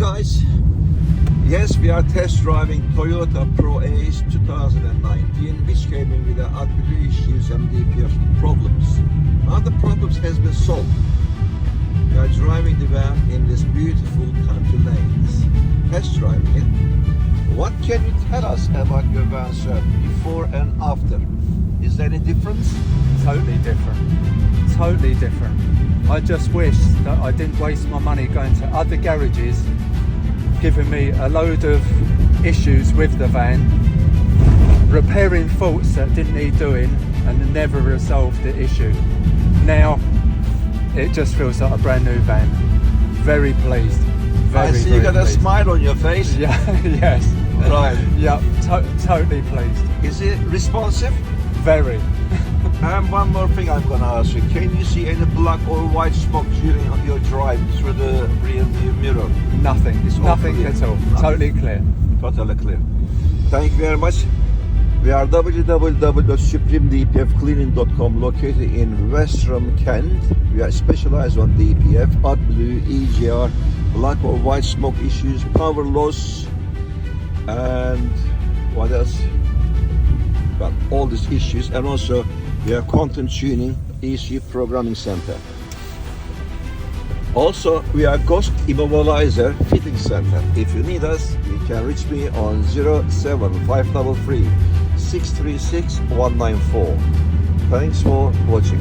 guys, yes, we are test driving Toyota Proace 2019, which came in with the Adblue issues and DPF problems. Now the problems has been solved. We are driving the van in this beautiful country lanes, test driving it. What can you tell us about your van, sir, before and after? Is there any difference? Totally different. Totally different. I just wish that I didn't waste my money going to other garages, giving me a load of issues with the van, repairing faults that didn't need doing, and never resolved the issue. Now, it just feels like a brand new van. Very pleased. I see you got a smile on your face. Yeah, yes. Right. Yeah, totally pleased. Is it responsive? Very. And one more thing I'm gonna ask you. Can you see any black or white smoke during your drive through the rear view mirror? Nothing. It's all Nothing clear. at all. Nothing. Totally clear. Totally clear. Thank you very much. We are www.supremedpfcleaning.com, located in Westerham, Kent. We are specialized on DPF, Adblue, EGR, black or white smoke issues, power loss, and what else? Well, all these issues, and also we are content tuning, ECU programming center. Also, we are Ghost Immobilizer Fitting Center. If you need us, you can reach me on 07533 636 194. Thanks for watching.